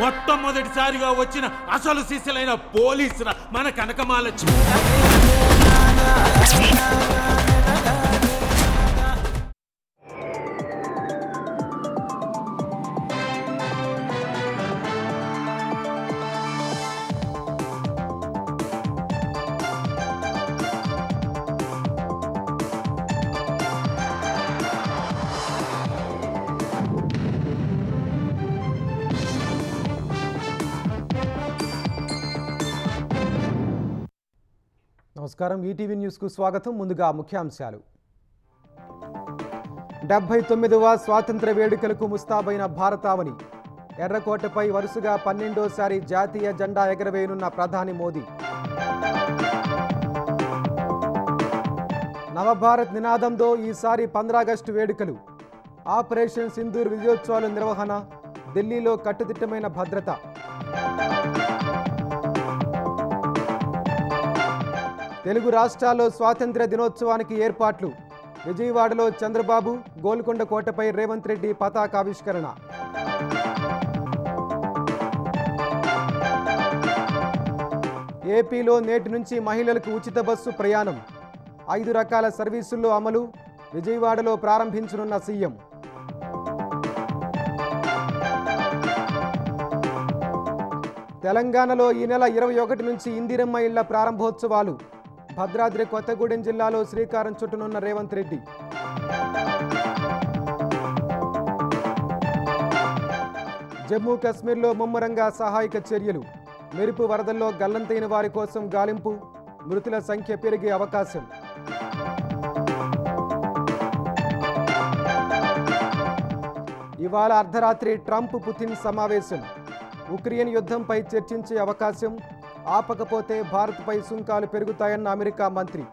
మొట్టమొదటిసారిగా వచ్చిన అసలు శిశులైన పోలీసుల మన కనకమాలక్ష్మి. నమస్కారం, ఈటీవీ న్యూస్కు స్వాగతం. ముందుగా ముఖ్యాంశాలు. 79వ స్వాతంత్ర వేడుకలకు ముస్తాబైన భారతావని. ఎర్రకోటపై వరుసగా 12వ జాతీయ జెండా ఎగరవేయనున్న ప్రధాని మోదీ. నవభారత్ నినాదంతో ఈసారి 15 ఆగస్టు వేడుకలు. ఆపరేషన్ సింధూర్ విజయోత్సవాల నిర్వహణ. ఢిల్లీలో కట్టుదిట్టమైన భద్రత. తెలుగు రాష్ట్రాల్లో స్వాతంత్ర్య దినోత్సవానికి ఏర్పాట్లు. విజయవాడలో చంద్రబాబు, గోల్కొండ కోటపై రేవంత్ రెడ్డి పతాకావిష్కరణ. ఏపీలో నేటి నుంచి మహిళలకు ఉచిత బస్సు ప్రయాణం. 5 రకాల సర్వీసుల్లో అమలు. విజయవాడలో ప్రారంభించనున్న సీఎం. తెలంగాణలో ఈ నెల 21 నుంచి ఇందిరమ్మ ఇళ్ల ప్రారంభోత్సవాలు. భద్రాద్రి కొత్తగూడెం జిల్లాలో శ్రీకారం చుట్టనున్న రేవంత్ రెడ్డి. జమ్మూ కాశ్మీర్లో ముమ్మరంగా సహాయక చర్యలు. మెరుపు వరదల్లో గల్లంతైన వారి కోసం గాలింపు. మృతుల సంఖ్య పెరిగే అవకాశం. ఇవాళ అర్ధరాత్రి ట్రంప్ పుతిన్ సమావేశం. ఉక్రెయిన్ యుద్ధంపై చర్చించే అవకాశం. ఆపకపోతే భారత్పై సుంకాలు పెరుగుతాయన్న అమెరికా మంత్రి.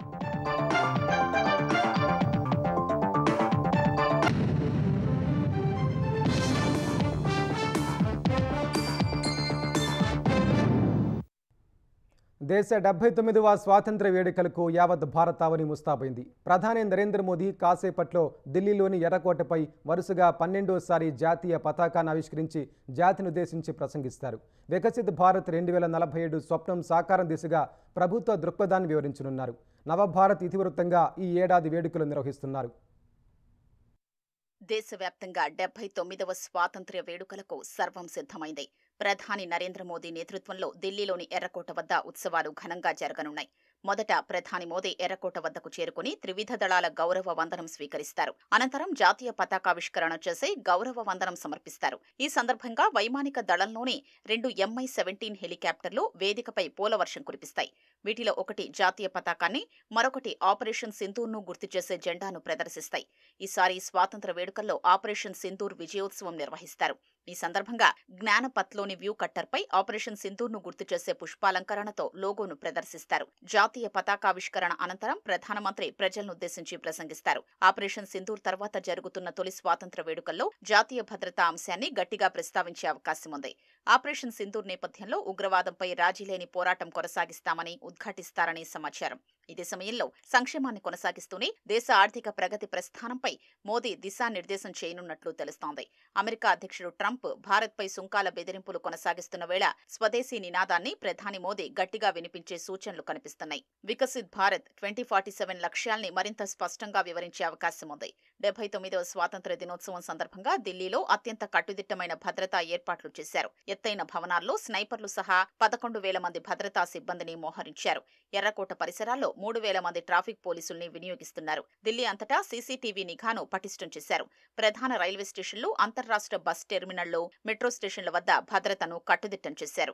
దేశ 79వ స్వాతంత్ర వేడుకలకు యావత్ భారతావని ముస్తాబైంది. ప్రధాని నరేంద్ర మోదీ కాసేపట్లో ఢిల్లీలోని ఎర్రకోటపై వరుసగా 12వ జాతీయ పతాకాన్ని ఆవిష్కరించి జాతినుద్దేశించి ప్రసంగిస్తారు. వికసిత్ భారత్ 2047 స్వప్నం సాకారం దిశగా ప్రభుత్వ దృక్పథాన్ని వివరించనున్నారు. నవభారత్ ఇతివృత్తంగా ఈ ఏడాది వేడుకలు నిర్వహిస్తున్నారు. దేశవ్యాప్తంగా 79వ స్వాతంత్ర్య వేడుకలకు సర్వం సిద్ధమైంది. ప్రధాని నరేంద్ర మోదీ నేతృత్వంలో ఢిల్లీలోని ఎర్రకోట వద్ద ఉత్సవాలు ఘనంగా జరగనున్నాయి. మొదట ప్రధాని మోదీ ఎర్రకోట వద్దకు చేరుకుని త్రివిధ దళాల గౌరవ వందనం స్వీకరిస్తారు. అనంతరం జాతీయ పతాకావిష్కరణ చేసి గౌరవ వందనం సమర్పిస్తారు. ఈ సందర్భంగా వైమానిక దళంలోని 2 MI-17 హెలికాప్టర్లు వేదికపై పూలవర్షం కురిపిస్తాయి. వీటిలో ఒకటి జాతీయ పతాకాన్ని, మరొకటి ఆపరేషన్ సింధూర్ను గుర్తు చేసే జెండాను ప్రదర్శిస్తాయి. ఈసారి స్వాతంత్ర వేడుకల్లో ఆపరేషన్ సింధూర్ విజయోత్సవం నిర్వహిస్తారు. ఈ సందర్భంగా జ్ఞానపథ్లోని వ్యూ కట్టర్పై ఆపరేషన్ సింధూర్ను గుర్తు చేసే పుష్పాలంకరణతో లోగోను ప్రదర్శిస్తారు. జాతీయ పతాకావిష్కరణ అనంతరం ప్రధానమంత్రి ప్రజలనుద్దేశించి ప్రసంగిస్తారు. ఆపరేషన్ సింధూర్ తర్వాత జరుగుతున్న తొలి స్వాతంత్ర వేడుకల్లో జాతీయ భద్రతా అంశాన్ని గట్టిగా ప్రస్తావించే అవకాశం ఉంది. ఆపరేషన్ సింధూర్ నేపథ్యంలో ఉగ్రవాదంపై రాజీలేని పోరాటం కొనసాగిస్తామని ఉద్ఘాటిస్తారని సమాచారం. ఇదే సమయంలో సంక్షేమాన్ని కొనసాగిస్తూనే దేశ ఆర్థిక ప్రగతి ప్రస్థానంపై మోదీ దిశానిర్దేశం చేయనున్నట్లు తెలుస్తోంది. అమెరికా అధ్యక్షుడు ట్రంప్ భారత్పై సుంకాల బెదిరింపులు కొనసాగిస్తున్న వేళ స్వదేశీ నినాదాన్ని ప్రధాని మోదీ గట్టిగా వినిపించే సూచనలు కనిపిస్తున్నాయి. వికసిత్ భారత్ 2047 లక్ష్యాల్ని మరింత స్పష్టంగా వివరించే అవకాశం ఉంది. 79వ స్వాతంత్ర దినోత్సవం సందర్భంగా ఢిల్లీలో అత్యంత కట్టుదిట్టమైన భద్రతా ఏర్పాట్లు చేశారు. ఎత్తైన భవనాల్లో స్నైపర్లు సహా 11,000 మంది భద్రతా సిబ్బందిని మోహరించారు. ఎర్రకోట పరిసరాల్లో 3,000 మంది ట్రాఫిక్ పోలీసుల్ని వినియోగిస్తున్నారు. ఢిల్లీ అంతటా సీసీటీవీ నిఘాను పటిష్టం చేశారు. ప్రధాన రైల్వే స్టేషన్లు, అంతర్రాష్ట్ర బస్ టెర్మినళ్లు, మెట్రో స్టేషన్ల వద్ద భద్రతను కట్టుదిట్టం చేశారు.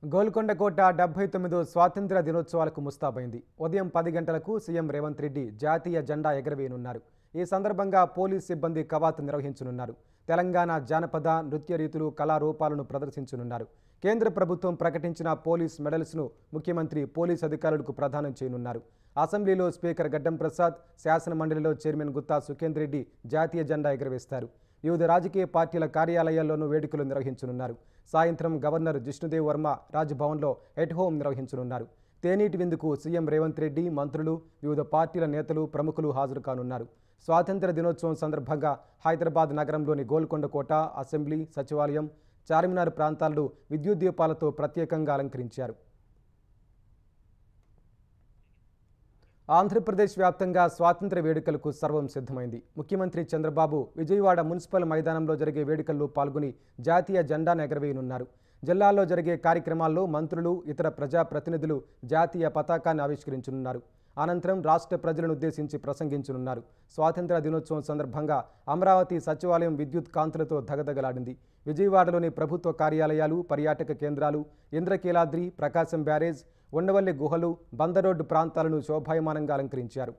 గోల్కొండ కోట 79వ స్వాతంత్ర్య దినోత్సవాలకు ముస్తాబైంది. ఉదయం 10 గంటలకు సీఎం రేవంత్ రెడ్డి జాతీయ జెండా ఎగరవేయనున్నారు. ఈ సందర్భంగా పోలీస్ సిబ్బంది కవాతు నిర్వహించనున్నారు. తెలంగాణ జానపద నృత్య రీతులు, కళారూపాలను ప్రదర్శించనున్నారు. కేంద్ర ప్రభుత్వం ప్రకటించిన పోలీస్ మెడల్స్ను ముఖ్యమంత్రి పోలీస్ అధికారులకు ప్రదానం చేయనున్నారు. అసెంబ్లీలో స్పీకర్ గడ్డం ప్రసాద్, శాసన మండలిలో చైర్మన్ గుత్తా సుఖేందర్ రెడ్డి జాతీయ జెండా ఎగరవేస్తారు. వివిధ రాజకీయ పార్టీల కార్యాలయాల్లోనూ వేడుకలు నిర్వహించనున్నారు. సాయంత్రం గవర్నర్ జిష్ణుదేవ్ వర్మ రాజ్భవన్లో ఎట్ హోమ్ నిర్వహించనున్నారు. తేనీటి విందుకు సీఎం రేవంత్ రెడ్డి, మంత్రులు, వివిధ పార్టీల నేతలు, ప్రముఖులు హాజరు కానున్నారు. స్వాతంత్ర దినోత్సవం సందర్భంగా హైదరాబాద్ నగరంలోని గోల్కొండ కోట, అసెంబ్లీ, సచివాలయం, చార్మినార్ ప్రాంతాలను విద్యుత్ దీపాలతో ప్రత్యేకంగా అలంకరించారు. ఆంధ్రప్రదేశ్ వ్యాప్తంగా స్వాతంత్ర్య వేడుకలకు సర్వం సిద్ధమైంది. ముఖ్యమంత్రి చంద్రబాబు విజయవాడ మున్సిపల్ మైదానంలో జరిగే వేడుకల్లో పాల్గొని జాతీయ జెండాను ఎగరవేయనున్నారు. జిల్లాల్లో జరిగే కార్యక్రమాల్లో మంత్రులు, ఇతర ప్రజాప్రతినిధులు జాతీయ పతాకాన్ని ఆవిష్కరించనున్నారు. అనంతరం రాష్ట్ర ప్రజలను ఉద్దేశించి ప్రసంగించనున్నారు. స్వాతంత్ర్య దినోత్సవం సందర్భంగా అమరావతి సచివాలయం విద్యుత్ కాంతులతో దగదగలాడింది. విజయవాడలోని ప్రభుత్వ కార్యాలయాలు, పర్యాటక కేంద్రాలు, ఇంద్రకీలాద్రి, ప్రకాశం బ్యారేజ్, ఉండవల్లి గుహలు, బందరోడ్డు ప్రాంతాలను శోభాయమానంగా అలంకరించారు.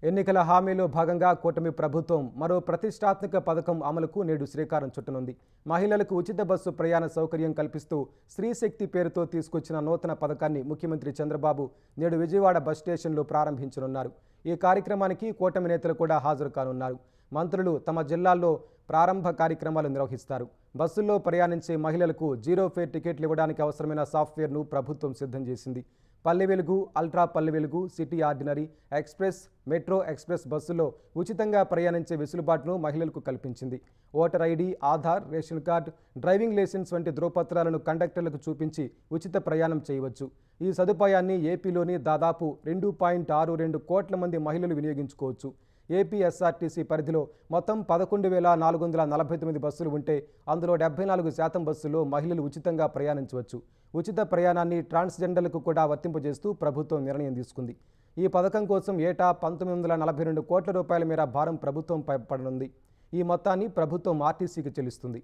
ఎన్నికల హామీలో భాగంగా కూటమి ప్రభుత్వం మరో ప్రతిష్టాత్మక పథకం అమలుకు నేడు శ్రీకారం చుట్టనుంది. మహిళలకు ఉచిత బస్సు ప్రయాణ సౌకర్యం కల్పిస్తూ స్త్రీశక్తి పేరుతో తీసుకొచ్చిన నూతన పథకాన్ని ముఖ్యమంత్రి చంద్రబాబు నేడు విజయవాడ బస్ స్టేషన్లో ప్రారంభించనున్నారు. ఈ కార్యక్రమానికి కూటమి నేతలు కూడా హాజరు కానున్నారు. మంత్రులు తమ జిల్లాల్లో ప్రారంభ కార్యక్రమాలు నిర్వహిస్తారు. బస్సుల్లో ప్రయాణించే మహిళలకు జీరో ఫేర్ టికెట్లు ఇవ్వడానికి అవసరమైన సాఫ్ట్వేర్ను ప్రభుత్వం సిద్ధం చేసింది. పల్లె వెలుగు, అల్ట్రా పల్లె వెలుగు, city ordinary, express, metro express బస్సుల్లో ఉచితంగా ప్రయాణించే వెసులుబాటును మహిళలకు కల్పించింది. Voter ID, Aadhaar, ration card, driving licence వంటి ధృవపత్రాలను కండక్టర్లకు చూపించి ఉచిత ప్రయాణం చేయవచ్చు. ఈ సదుపాయాన్ని ఏపీలోని దాదాపు 2.62 కోట్ల మంది మహిళలు వినియోగించుకోవచ్చు. ఏపీ ఎస్ఆర్టీసీ పరిధిలో మొత్తం 11,449 బస్సులు ఉంటే అందులో 74% బస్సుల్లో మహిళలు ఉచితంగా ప్రయాణించవచ్చు. ఉచిత ప్రయాణాన్ని ట్రాన్స్జెండర్లకు కూడా వర్తింపజేస్తూ ప్రభుత్వం నిర్ణయం తీసుకుంది. ఈ పథకం కోసం ఏటా 1942 కోట్ల రూపాయల మేర భారం ప్రభుత్వంపై పడనుంది. ఈ మొత్తాన్ని ప్రభుత్వం ఆర్టీసీకి చెల్లిస్తుంది.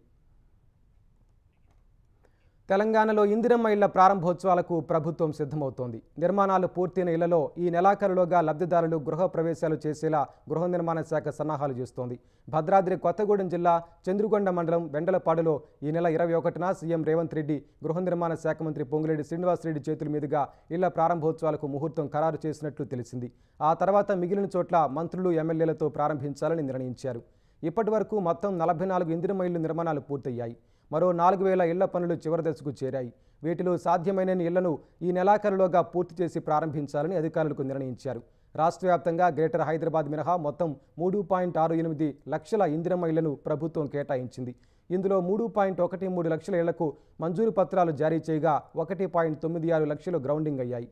తెలంగాణలో ఇందిరమ్మ ఇళ్ల ప్రారంభోత్సవాలకు ప్రభుత్వం సిద్ధమవుతోంది. నిర్మాణాలు పూర్తయిన ఇళ్లలో ఈ నెలాఖరులోగా లబ్ధిదారులు గృహ ప్రవేశాలు చేసేలా గృహ నిర్మాణ శాఖ సన్నాహాలు చేస్తోంది. భద్రాద్రి కొత్తగూడెం జిల్లా చంద్రుగొండ మండలం వెండలపాడులో ఈ నెల 21న సీఎం రేవంత్ రెడ్డి గృహ నిర్మాణ శాఖ మంత్రి పొంగులేటి శ్రీనివాసరెడ్డి చేతుల మీదుగా ఇళ్ల ప్రారంభోత్సవాలకు ముహూర్తం ఖరారు చేసినట్లు తెలిసింది. ఆ తర్వాత మిగిలిన చోట్ల మంత్రులు, ఎమ్మెల్యేలతో ప్రారంభించాలని నిర్ణయించారు. ఇప్పటి వరకు మొత్తం 44 ఇందిరమ్మ ఇళ్ల నిర్మాణాలు పూర్తయ్యాయి. మరో 4,000 ఇళ్ల పనులు చివరి దశకు చేరాయి. వీటిలో సాధ్యమైన ఇళ్లను ఈ నెలాఖరులోగా పూర్తి చేసి ప్రారంభించాలని అధికారులకు నిర్ణయించారు. రాష్ట్ర వ్యాప్తంగా గ్రేటర్ హైదరాబాద్ మినహా మొత్తం 3.68 లక్షల ఇందిరమ్మ ఇళ్లను ప్రభుత్వం కేటాయించింది. ఇందులో 3.13 లక్షల ఇళ్లకు మంజూరు పత్రాలు జారీ చేయగా 1.96 లక్షలు గ్రౌండింగ్ అయ్యాయి.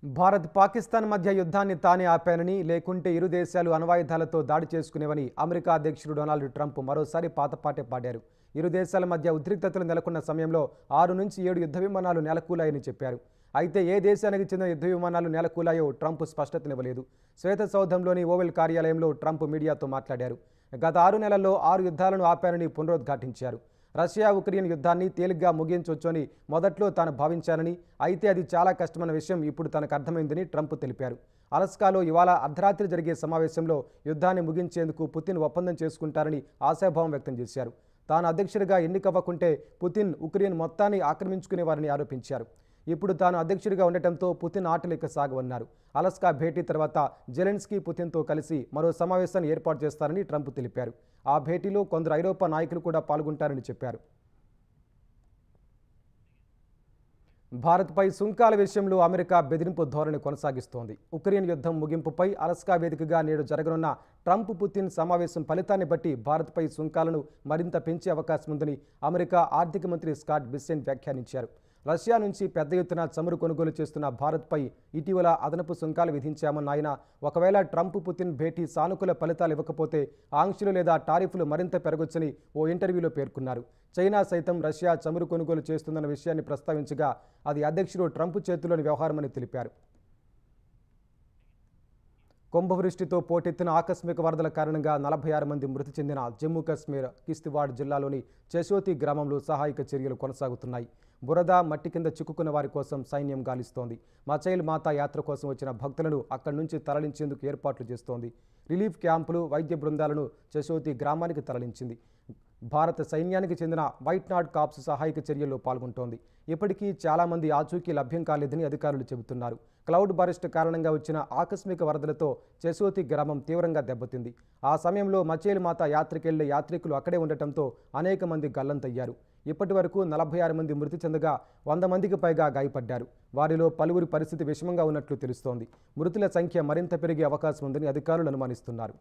భారత్, పాకిస్తాన్ మధ్య యుద్ధాన్ని తానే ఆపానని, లేకుంటే ఇరు దేశాలు అణ్వాయుధాలతో దాడి చేసుకునేవని అమెరికా అధ్యక్షుడు డొనాల్డ్ ట్రంప్ మరోసారి పాతపాటే పాడారు. ఇరు దేశాల మధ్య ఉద్రిక్తతలు నెలకొన్న సమయంలో 6 నుంచి 7 యుద్ధ విమానాలు నేలకూలాయని చెప్పారు. అయితే ఏ దేశానికి చెందిన యుద్ధ విమానాలు నేలకూలాయో ట్రంప్ స్పష్టతనివ్వలేదు. శ్వేతసౌధంలోని ఓవెల్ కార్యాలయంలో ట్రంప్ మీడియాతో మాట్లాడారు. గత 6 నెలల్లో 6 యుద్ధాలను ఆపానని పునరుద్ఘాటించారు. రష్యా ఉక్రెయిన్ యుద్ధాన్ని తేలిగ్గా ముగించొచ్చని మొదట్లో తాను భావించానని, అయితే అది చాలా కష్టమైన విషయం ఇప్పుడు తనకు అర్థమైందని ట్రంప్ తెలిపారు. అలస్కాలో ఇవాళ అర్ధరాత్రి జరిగే సమావేశంలో యుద్ధాన్ని ముగించేందుకు పుతిన్ ఒప్పందం చేసుకుంటారని ఆశాభావం వ్యక్తం చేశారు. తాను అధ్యక్షుడిగా ఎన్నికవ్వకుంటే పుతిన్ ఉక్రెయిన్ మొత్తాన్ని ఆక్రమించుకునేవారని ఆరోపించారు. ఇప్పుడు తాను అధ్యక్షుడిగా ఉండటంతో పుతిన్ ఆటలు ఇక సాగవన్నారు. అలస్కా భేటీ తర్వాత జెలెన్స్కీ పుతిన్తో కలిసి మరో సమావేశాన్ని ఏర్పాటు చేస్తారని ట్రంప్ తెలిపారు. ఆ భేటీలో కొందరు ఐరోపా నాయకులు కూడా పాల్గొంటారని చెప్పారు. భారత్పై సుంకాల విషయంలో అమెరికా బెదిరింపు ధోరణి కొనసాగిస్తోంది. ఉక్రెయిన్ యుద్ధం ముగింపుపై అలస్కా వేదికగా నేడు జరగనున్న ట్రంప్ పుతిన్ సమావేశం ఫలితాన్ని బట్టి భారత్పై సుంకాలను మరింత పెంచే అవకాశం ఉందని అమెరికా ఆర్థిక మంత్రి స్కాట్ బిస్సెంట్ వ్యాఖ్యానించారు. రష్యా నుంచి పెద్ద ఎత్తున చమురు కొనుగోలు చేస్తున్న భారత్పై ఇటీవల అదనపు సుంకాలు విధించామన్న ఆయన, ఒకవేళ ట్రంప్ పుతిన్ భేటీ సానుకూల ఫలితాలు ఇవ్వకపోతే ఆంక్షలు లేదా టారిఫ్లు మరింత పెరగొచ్చని ఓ ఇంటర్వ్యూలో పేర్కొన్నారు. చైనా సైతం రష్యా చమురు కొనుగోలు చేస్తుందన్న విషయాన్ని ప్రస్తావించగా అది అధ్యక్షుడు ట్రంప్ చేతుల్లోని వ్యవహారమని తెలిపారు. కుంభవృష్టితో పోటెత్తిన ఆకస్మిక వరదల కారణంగా 46 మంది మృతి చెందిన జమ్మూ కాశ్మీర్ కిష్తివాడ్ జిల్లాలోని చశోతి గ్రామంలో సహాయక చర్యలు కొనసాగుతున్నాయి. బురద, మట్టి కింద చిక్కుకున్న వారి కోసం సైన్యం గాలిస్తోంది. మచైల్ మాతా యాత్ర కోసం వచ్చిన భక్తులను అక్కడి నుంచి తరలించేందుకు ఏర్పాట్లు చేస్తోంది. రిలీఫ్ క్యాంపులు, వైద్య బృందాలను చశోతి గ్రామానికి తరలించింది. భారత సైన్యానికి చెందిన వైట్ నాట్ కాప్స్ సహాయక చర్యల్లో పాల్గొంటోంది. ఇప్పటికీ చాలామంది ఆచూకీ లభ్యం కాలేదని అధికారులు చెబుతున్నారు. క్లౌడ్ బరస్ట్ కారణంగా వచ్చిన ఆకస్మిక వరదలతో చెసోతి గ్రామం తీవ్రంగా దెబ్బతింది. ఆ సమయంలో మచేలిమాత యాత్రకెళ్లే యాత్రికులు అక్కడే ఉండటంతో అనేక మంది గల్లంతయ్యారు. ఇప్పటి వరకు 46 మంది మృతి చెందగా 100 మందికి పైగా గాయపడ్డారు. వారిలో పలువురి పరిస్థితి విషమంగా ఉన్నట్లు తెలుస్తోంది. మృతుల సంఖ్య మరింత పెరిగే అవకాశం ఉందని అధికారులు అనుమానిస్తున్నారు.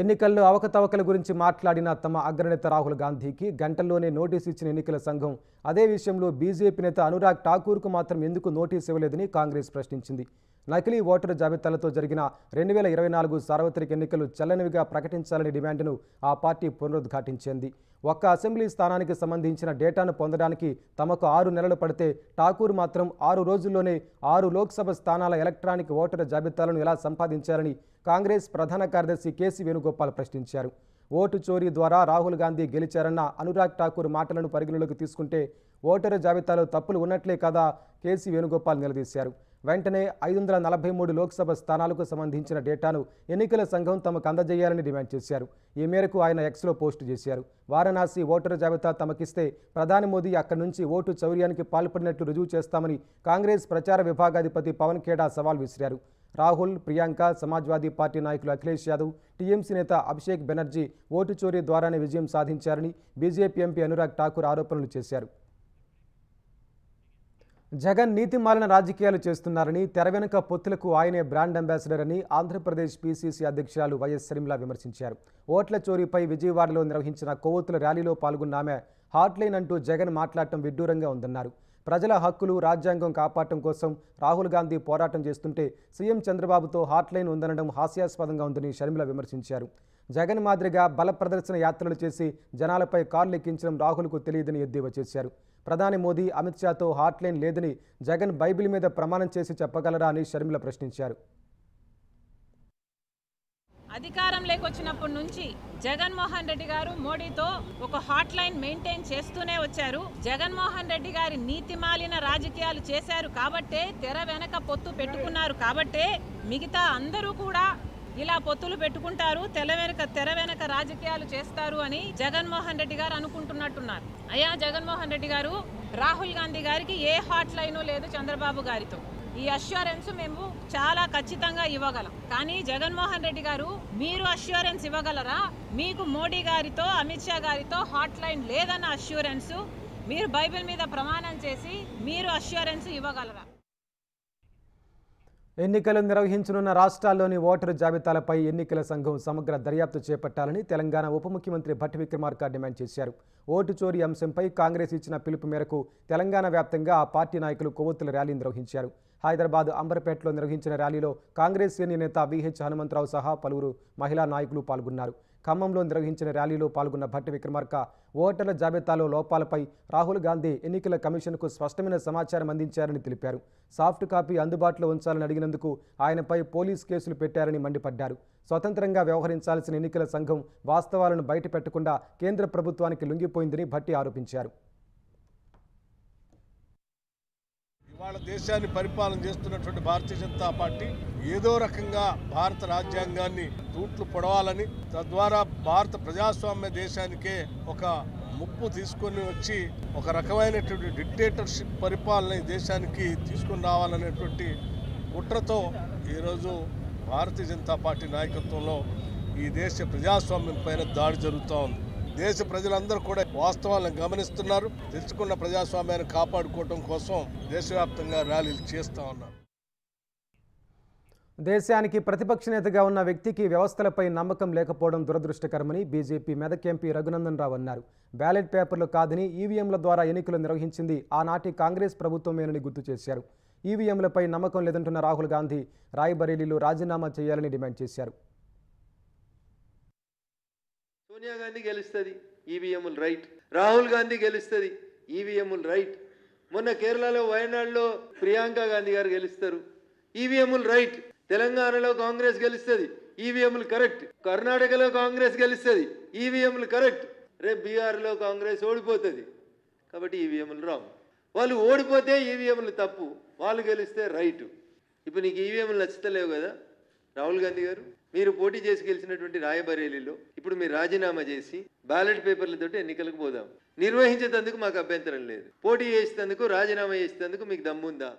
ఎన్నికల్లో అవకతవకల గురించి మాట్లాడిన తమ అగ్రనేత రాహుల్ గాంధీకి గంటల్లోనే నోటీసు ఇచ్చిన ఎన్నికల సంఘం అదే విషయంలో బీజేపీ నేత అనురాగ్ ఠాకూర్కు మాత్రం ఎందుకు నోటీసు ఇవ్వలేదని కాంగ్రెస్ ప్రశ్నించింది. నకిలీ ఓటరు జాబితాలతో జరిగిన 2024 సార్వత్రిక ఎన్నికలు చెల్లనివిగా ప్రకటించాలని డిమాండ్ను ఆ పార్టీ పునరుద్ఘాటించింది. ఒక్క అసెంబ్లీ స్థానానికి సంబంధించిన డేటాను పొందడానికి తమకు 6 నెలలు పడితే ఠాకూర్ మాత్రం 6 రోజుల్లోనే 6 లోక్సభ స్థానాల ఎలక్ట్రానిక్ ఓటరు జాబితాలను ఎలా సంపాదించారని కాంగ్రెస్ ప్రధాన కార్యదర్శి కేసీ వేణుగోపాల్ ప్రశ్నించారు. ఓటు చోరీ ద్వారా రాహుల్ గాంధీ గెలిచారన్న అనురాగ్ ఠాకూర్ మాటలను పరిగణలోకి తీసుకుంటే ఓటరు జాబితాలో తప్పులు ఉన్నట్లే కదా కేసీ వేణుగోపాల్ నిలదీశారు. వెంటనే 543 లోక్సభ స్థానాలకు సంబంధించిన డేటాను ఎన్నికల సంఘం తమకు అందజేయాలని డిమాండ్ చేశారు. ఈ మేరకు ఆయన ఎక్స్లో పోస్టు చేశారు. వారణాసి ఓటరు జాబితా తమకిస్తే ప్రధాని మోదీ అక్కడి నుంచి ఓటు చౌర్యానికి పాల్పడినట్లు రుజువు చేస్తామని కాంగ్రెస్ ప్రచార విభాగాధిపతి పవన్ ఖేడా సవాల్ విసిరారు. రాహుల్, ప్రియాంక, సమాజ్వాదీ పార్టీ నాయకులు అఖిలేష్ యాదవ్, టీఎంసీ నేత అభిషేక్ బెనర్జీ ఓటు చోరీ ద్వారానే విజయం సాధించారని బీజేపీ ఎంపీ అనురాగ్ ఠాకూర్ ఆరోపణలు చేశారు. జగన్ నీతిమాలిన రాజకీయాలు చేస్తున్నారని, తెర వెనుక పొత్తులకు ఆయనే బ్రాండ్ అంబాసిడర్ అని ఆంధ్రప్రదేశ్ పీసీసీ అధ్యక్షురాలు వైఎస్ షర్మిల విమర్శించారు. ఓట్ల చోరీపై విజయవాడలో నిర్వహించిన కొవ్వొత్తుల ర్యాలీలో పాల్గొన్న ఆమె హాట్లైన్ అంటూ జగన్ మాట్లాడటం విడ్డూరంగా ఉందన్నారు. ప్రజల హక్కులు, రాజ్యాంగం కాపాడటం కోసం రాహుల్ గాంధీ పోరాటం చేస్తుంటే సీఎం చంద్రబాబుతో హాట్లైన్ ఉందనడం హాస్యాస్పదంగా ఉందని షర్మిల విమర్శించారు. జగన్ మాదిరిగా బల ప్రదర్శన యాత్రలు చేసి జనాలపై కార్లు ఎక్కించడం రాహుల్కు తెలియదని ఎద్దేవా చేశారు. ప్రధాని మోదీ, అమిత్ షాతో హాట్లైన్ లేదని జగన్ బైబిల్ మీద ప్రమాణం చేసి చెప్పగలరా అని షర్మిల ప్రశ్నించారు. అధికారంలోకి వచ్చినప్పటి నుంచి జగన్మోహన్ రెడ్డి గారు మోడీతో ఒక హాట్ లైన్ మెయింటైన్ చేస్తూనే వచ్చారు. జగన్మోహన్ రెడ్డి గారి నీతిమాలిన రాజకీయాలు చేశారు కాబట్టే, తెర వెనక పొత్తు పెట్టుకున్నారు కాబట్టే మిగతా అందరూ కూడా ఇలా పొత్తులు పెట్టుకుంటారు, తెర వెనక రాజకీయాలు చేస్తారు అని జగన్మోహన్ రెడ్డి గారు అనుకుంటున్నట్టున్నారు. అయ్యా జగన్మోహన్ రెడ్డి గారు, రాహుల్ గాంధీ గారికి ఏ హాట్ లైను లేదు చంద్రబాబు గారితో. ఈ అష్యూరెన్స్ మేము చాలా ఖచ్చితంగా ఇవ్వగలం. కానీ జగన్మోహన్ రెడ్డి గారు, మీరు అష్యూరెన్స్ ఇవ్వగలరా? మీకు మోడీ గారితో, అమిత్ షా గారితో హాట్ లైన్ లేదన్న అష్యూరెన్స్ మీరు బైబిల్ మీద ప్రమాణం చేసి మీరు అష్యూరెన్స్ ఇవ్వగలరా? ఎన్నికలు నిర్వహించనున్న రాష్ట్రాల్లోని ఓటరు జాబితాలపై ఎన్నికల సంఘం సమగ్ర దర్యాప్తు చేపట్టాలని తెలంగాణ ఉప ముఖ్యమంత్రి భట్టి విక్రమార్క డిమాండ్ చేశారు. ఓటు చోరీ అంశంపై కాంగ్రెస్ ఇచ్చిన పిలుపు మేరకు తెలంగాణ వ్యాప్తంగా ఆ పార్టీ నాయకులు కొవ్వొత్తుల ర్యాలీ నిర్వహించారు. హైదరాబాద్ అంబర్పేటలో నిర్వహించిన ర్యాలీలో కాంగ్రెస్ సీనియర్ నేత విహెచ్ హనుమంతరావు సహా పలువురు మహిళా నాయకులు పాల్గొన్నారు. ఖమ్మంలో నిర్వహించిన ర్యాలీలో పాల్గొన్న భట్టి విక్రమార్క ఓటర్ల జాబితాలో లోపాలపై రాహుల్ గాంధీ ఎన్నికల కమిషన్కు స్పష్టమైన సమాచారం అందించారని తెలిపారు. సాఫ్ట్ కాపీ అందుబాటులో ఉంచాలని అడిగినందుకు ఆయనపై పోలీస్ కేసులు పెట్టారని మండిపడ్డారు. స్వతంత్రంగా వ్యవహరించాల్సిన ఎన్నికల సంఘం వాస్తవాలను బయటపెట్టకుండా కేంద్ర ప్రభుత్వానికి లొంగిపోయిందని భట్టి ఆరోపించారు. ఇవాళ దేశాన్ని పరిపాలన చేస్తున్నటువంటి భారతీయ జనతా పార్టీ ఏదో రకంగా భారత రాజ్యాంగాన్ని తూట్లు పొడవాలని, తద్వారా భారత ప్రజాస్వామ్య దేశానికే ఒక ముప్పు తీసుకొని వచ్చి ఒక రకమైనటువంటి డిక్టేటర్షిప్ పరిపాలన ఈ దేశానికి తీసుకొని రావాలనేటువంటి కుట్రతో ఈరోజు భారతీయ జనతా పార్టీ నాయకత్వంలో ఈ దేశ ప్రజాస్వామ్యం పైన దాడి జరుగుతూ ఉంది. దేశ ప్రజలందరూ కూడా వాస్తవాలను గమనిస్తున్నారు. తెలుసుకున్న ప్రజాస్వామ్యాన్ని కాపాడుకోవడం కోసం దేశవ్యాప్తంగా ర్యాలీలు చేస్తూ ఉన్నారు. దేశానికి ప్రతిపక్ష నేతగా ఉన్న వ్యక్తికి వ్యవస్థలపై నమ్మకం లేకపోవడం దురదృష్టకరమని బీజేపీ మెదక్ ఎంపీ రఘునందన్ రావు అన్నారు. బ్యాలెట్ పేపర్లు కాదని ఈవీఎంల ద్వారా ఎన్నికలు నిర్వహించింది ఆనాటి కాంగ్రెస్ ప్రభుత్వమేనని గుర్తు చేశారు. ఈవీఎంలపై నమ్మకం లేదంటున్న రాహుల్ గాంధీ రాయ్బరేలీలో రాజీనామా చేయాలని డిమాండ్ చేశారు. సోనియా గాంధీ గెలుస్తుంది, ఈవీఎంలు రైట్. రాహుల్ గాంధీ గెలుస్తుంది, ఈవీఎంలు రైట్. మొన్న కేరళలో, వయనాడులో ప్రియాంక గాంధీ గారు గెలుస్తారు, ఈవీఎంలు రైట్. తెలంగాణలో కాంగ్రెస్ గెలుస్తుంది, ఈవీఎంలు కరెక్ట్. కర్ణాటకలో కాంగ్రెస్ గెలుస్తుంది, ఈవీఎంలు కరెక్ట్. రేపు బీహార్లో కాంగ్రెస్ ఓడిపోతుంది కాబట్టి ఈవీఎంలు రాంగ్. వాళ్ళు ఓడిపోతే ఈవీఎంలు తప్పు, వాళ్ళు గెలిస్తే రైటు. ఇప్పుడు నీకు ఈవీఎంలు నచ్చుతలేవు కదా, రాహుల్ గాంధీ గారు, మీరు పోటీ చేసి గెలిచినటువంటి రాయబరేలీలో ఇప్పుడు మీరు రాజీనామా చేసి బ్యాలెట్ పేపర్లతోటి ఎన్నికలకు పోదాం. నిర్వహించేందుకు మాకు అభ్యంతరం లేదు. పోటీ చేసేందుకు, రాజీనామా చేసేందుకు మీకు దమ్ముందా?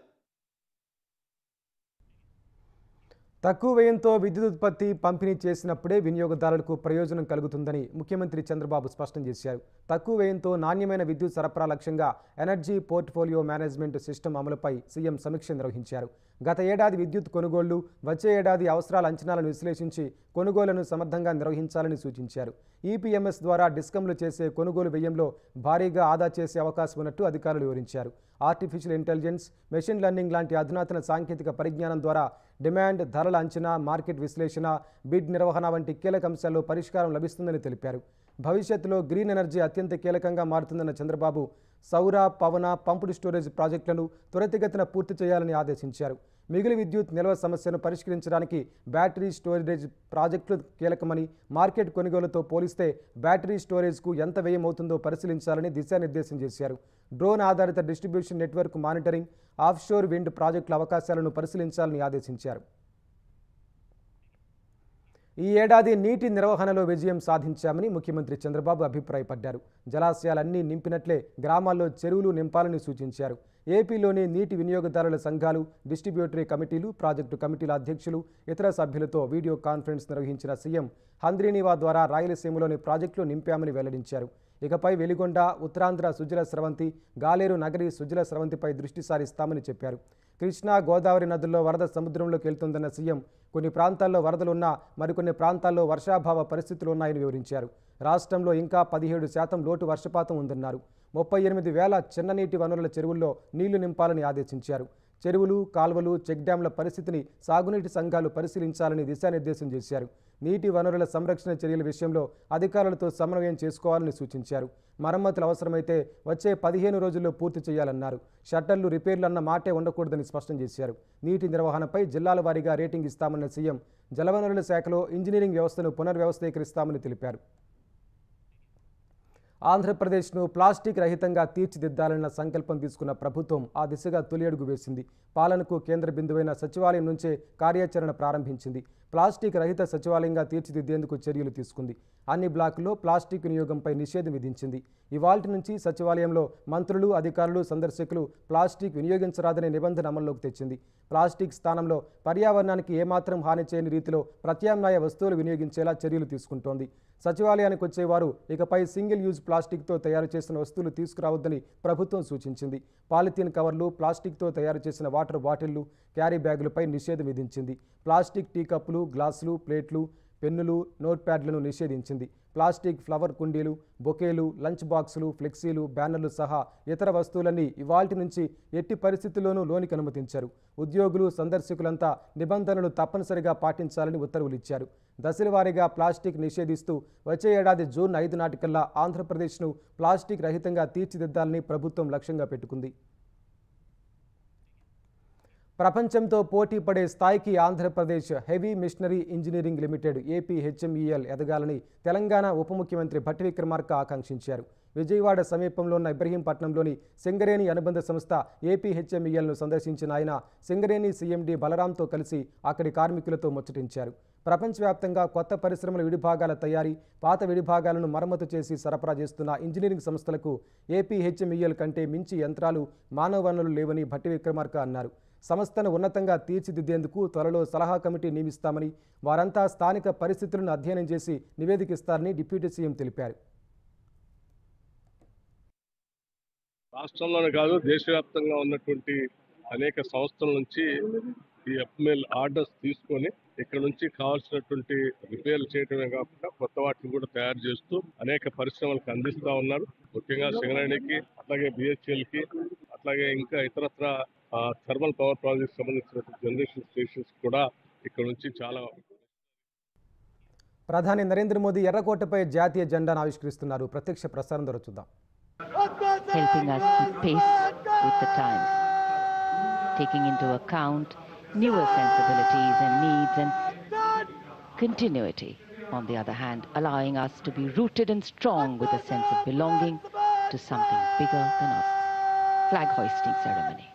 తక్కువ వ్యయంతో విద్యుత్ ఉత్పత్తి పంపిణీ చేసినప్పుడే వినియోగదారులకు ప్రయోజనం కలుగుతుందని ముఖ్యమంత్రి చంద్రబాబు స్పష్టం చేశారు. తక్కువ వ్యయంతో నాణ్యమైన విద్యుత్ సరఫరా లక్ష్యంగా ఎనర్జీ పోర్ట్ఫోలియో మేనేజ్మెంట్ సిస్టమ్ అమలుపై సీఎం సమీక్ష నిర్వహించారు. గత ఏడాది విద్యుత్ కొనుగోళ్లు, వచ్చే ఏడాది అవసరాల అంచనాలను విశ్లేషించి కొనుగోళ్లను సమర్థంగా నిర్వహించాలని సూచించారు. ఈపీఎంఎస్ ద్వారా డిస్కంలు చేసే కొనుగోలు వ్యయంలో భారీగా ఆదా చేసే అవకాశం ఉన్నట్టు అధికారులు వివరించారు. ఆర్టిఫిషియల్ ఇంటెలిజెన్స్, మెషిన్ లెర్నింగ్ లాంటి అధునాతన సాంకేతిక పరిజ్ఞానం ద్వారా డిమాండ్, ధరల అంచనా, మార్కెట్ విశ్లేషణ, బిడ్ నిర్వహణ వంటి కీలక అంశాల్లో పరిష్కారం లభిస్తుందని తెలిపారు. భవిష్యత్తులో గ్రీన్ ఎనర్జీ అత్యంత కీలకంగా మారుతుందన్న చంద్రబాబు సౌర, పవన, పంపుడు స్టోరేజ్ ప్రాజెక్టులను త్వరితగతిన పూర్తి చేయాలని ఆదేశించారు. మిగిలి విద్యుత్ నిల్వ సమస్యను పరిష్కరించడానికి బ్యాటరీ స్టోరేజ్ ప్రాజెక్టులు కీలకమని, మార్కెట్ కొనుగోలుతో పోలిస్తే బ్యాటరీ స్టోరేజ్కు ఎంత వ్యయం అవుతుందో పరిశీలించాలని దిశానిర్దేశం చేశారు. డ్రోన్ ఆధారిత distribution network monitoring, offshore wind ప్రాజెక్టుల అవకాశాలను పరిశీలించాలని ఆదేశించారు. ఈ ఏడాది నీటి నిర్వహణలో విజయం సాధించామని ముఖ్యమంత్రి చంద్రబాబు అభిప్రాయపడ్డారు. జలాశయాలన్నీ నింపినట్లే గ్రామాల్లో చెరువులు నింపాలని సూచించారు. ఏపీలోని నీటి వినియోగదారుల సంఘాలు, డిస్ట్రిబ్యూటరీ కమిటీలు, ప్రాజెక్టు కమిటీల అధ్యక్షులు, ఇతర సభ్యులతో వీడియో కాన్ఫరెన్స్ నిర్వహించిన సీఎం హంద్రీనీవా ద్వారా రాయలసీమలోని ప్రాజెక్టులు నింపామని వెల్లడించారు. ఇకపై వెలిగొండ, ఉత్తరాంధ్ర సుజల స్రవంతి, గాలేరు నగరి సుజల స్రవంతిపై దృష్టి సారిస్తామని చెప్పారు. కృష్ణా, గోదావరి నదుల్లో వరద సముద్రంలోకి వెళ్తుందన్న సీఎం కొన్ని ప్రాంతాల్లో వరదలున్నా మరికొన్ని ప్రాంతాల్లో వర్షాభావ పరిస్థితులు ఉన్నాయని వివరించారు. రాష్ట్రంలో ఇంకా 17% లోటు వర్షపాతం ఉందన్నారు. 38,000 చిన్ననీటి వనరుల చెరువుల్లో నీళ్లు నింపాలని ఆదేశించారు. చెరువులు, కాల్వలు, చెక్ డ్యాంల పరిస్థితిని సాగునీటి సంఘాలు పరిశీలించాలని దిశానిర్దేశం చేశారు. నీటి వనరుల సంరక్షణ చర్యల విషయంలో అధికారులతో సమన్వయం చేసుకోవాలని సూచించారు. మరమ్మతులు అవసరమైతే వచ్చే 15 రోజుల్లో పూర్తి చేయాలన్నారు. షట్టర్లు, రిపేర్లు అన్న మాటే ఉండకూడదని స్పష్టం చేశారు. నీటి నిర్వహణపై జిల్లాల వారీగా రేటింగ్ ఇస్తామన్న సీఎం జలవనరుల శాఖలో ఇంజనీరింగ్ వ్యవస్థను పునర్వ్యవస్థీకరిస్తామని తెలిపారు. ఆంధ్రప్రదేశ్ను ప్లాస్టిక్ రహితంగా తీర్చిదిద్దాలన్న సంకల్పం తీసుకున్న ప్రభుత్వం ఆ దిశగా తొలి అడుగు వేసింది. పాలనకు కేంద్ర బిందువైన సచివాలయం నుంచే కార్యాచరణ ప్రారంభించింది. ప్లాస్టిక్ రహిత సచివాలయంగా తీర్చిదిద్దేందుకు చర్యలు తీసుకుంది. అన్ని బ్లాకుల్లో ప్లాస్టిక్ వినియోగంపై నిషేధం విధించింది. ఇవాల్టి నుంచి సచివాలయంలో మంత్రులు, అధికారులు, సందర్శకులు ప్లాస్టిక్ వినియోగించరాదనే నిబంధన అమల్లోకి తెచ్చింది. ప్లాస్టిక్ స్థానంలో పర్యావరణానికి ఏమాత్రం హాని చేయని రీతిలో ప్రత్యామ్నాయ వస్తువులు వినియోగించేలా చర్యలు తీసుకుంటోంది. సచివాలయానికి వచ్చేవారు ఇకపై సింగిల్ యూజ్ ప్లాస్టిక్తో తయారు చేసిన వస్తువులు తీసుకురావద్దని ప్రభుత్వం సూచించింది. పాలిథీన్ కవర్లు, ప్లాస్టిక్తో తయారు చేసిన వాటర్ బాటిళ్లు, క్యారీ బ్యాగులపై నిషేధం విధించింది. ప్లాస్టిక్ టీ కప్పులు, గ్లాసులు, ప్లేట్లు, పెన్నులు, నోట్ ప్యాడ్లను నిషేధించింది. ప్లాస్టిక్ ఫ్లవర్ కుండీలు, బొకేలు, లంచ్ బాక్సులు, ఫ్లెక్సీలు, బ్యానర్లు సహా ఇతర వస్తువులన్నీ ఇవాల్టి నుంచి ఎట్టి పరిస్థితుల్లోనూ లోనికి అనుమతించారు. ఉద్యోగులు, సందర్శకులంతా నిబంధనలు తప్పనిసరిగా పాటించాలని ఉత్తర్వులు ఇచ్చారు. దశలవారీగా ప్లాస్టిక్ నిషేధిస్తూ వచ్చే ఏడాది జూన్ 5 నాటికల్లా ఆంధ్రప్రదేశ్ను ప్లాస్టిక్ రహితంగా తీర్చిదిద్దాలని ప్రభుత్వం లక్ష్యంగా పెట్టుకుంది. ప్రపంచంతో పోటీ పడే స్థాయికి Andhra Pradesh heavy machinery engineering limited APHMEL ఎదగాలని తెలంగాణ ఉప ముఖ్యమంత్రి భట్టి విక్రమార్క ఆకాంక్షించారు. విజయవాడ సమీపంలో ఉన్న ఇబ్రహీంపట్నంలోని సింగరేణి అనుబంధ సంస్థ ఏపీహెచ్ఎంఈఎల్ను సందర్శించిన ఆయన సింగరేణి సీఎండీ బలరాంతో కలిసి అక్కడి కార్మికులతో ముచ్చటించారు. ప్రపంచవ్యాప్తంగా కొత్త పరిశ్రమల విడిభాగాల తయారీ, పాత విడిభాగాలను మరమ్మతు చేసి సరఫరా చేస్తున్న ఇంజనీరింగ్ సంస్థలకు ఏపీహెచ్ఎంఈఎల్ కంటే మించి యంత్రాలు, మానవ వనరులు లేవని భట్టి విక్రమార్క అన్నారు. సంస్థను ఉన్నతంగా తీర్చిదిద్దేందుకు త్వరలో సలహా కమిటీ నియమిస్తామని, వారంతా స్థానిక పరిస్థితులను అధ్యయనం చేసి నివేదిక ఇస్తారని డిప్యూటీ సీఎం తెలిపారు. రాష్ట్రంలోనే కాదు, దేశవ్యాప్తంగా ఉన్నటువంటి అనేక సంస్థల నుంచి ఈ ఎఫ్ఎంఎల్ ఆర్డర్స్ తీసుకొని ఇక్కడ నుంచి కావాల్సినటువంటి రిపేర్లు చేయడమే కాకుండా కొత్త వాటిని కూడా తయారు చేస్తూ అనేక పరిశ్రమలకు అందిస్తా ఉన్నారు. ముఖ్యంగా సింగరేణికి, అట్లాగే బిహెచ్ఎల్ కి, అట్లాగే ఇంకా ఇతరత్ర థర్మల్ పవర్ ప్రాజెక్ట్ సంబంధించిన జనరేషన్ స్టేషన్స్ కూడా ఇక్కడ నుంచి చాలా. ప్రధాని నరేంద్ర మోదీ ఎర్రకోటపై జాతీయ జెండాను ఆవిష్కరిస్తున్నారు. ప్రత్యక్ష ప్రసారం ద్వారా చూద్దాం. Helping us keep pace with the times, taking into account newer sensibilities and needs, and continuity, on the other hand, allowing us to be rooted and strong with a sense of belonging to something bigger than us. Flag hoisting ceremony.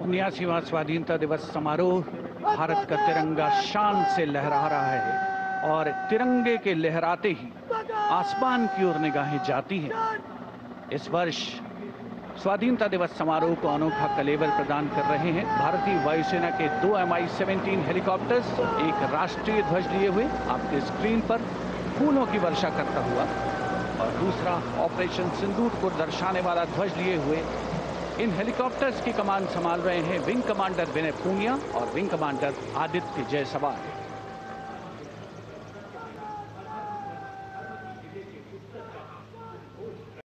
उन्यासीवां स्वाधीनता दिवस समारोह, भारत का तिरंगा शान से लहरा रहा है और तिरंगे के लहराते ही आसमान की ओर निगाहें जाती हैं। इस वर्ष स्वाधीनता दिवस समारोह को अनोखा कलेवर प्रदान कर रहे हैं भारतीय वायुसेना के 2 Mi-17 हेलीकॉप्टर्स, एक राष्ट्रीय ध्वज लिए हुए आपके स्क्रीन पर फूलों की वर्षा करता हुआ, और दूसरा ऑपरेशन सिंदूर को दर्शाने वाला ध्वज लिए हुए। इन हेलीकॉप्टर्स की कमान संभाल रहे हैं विंग कमांडर विनय पूनिया और विंग कमांडर आदित्य जायसवाल।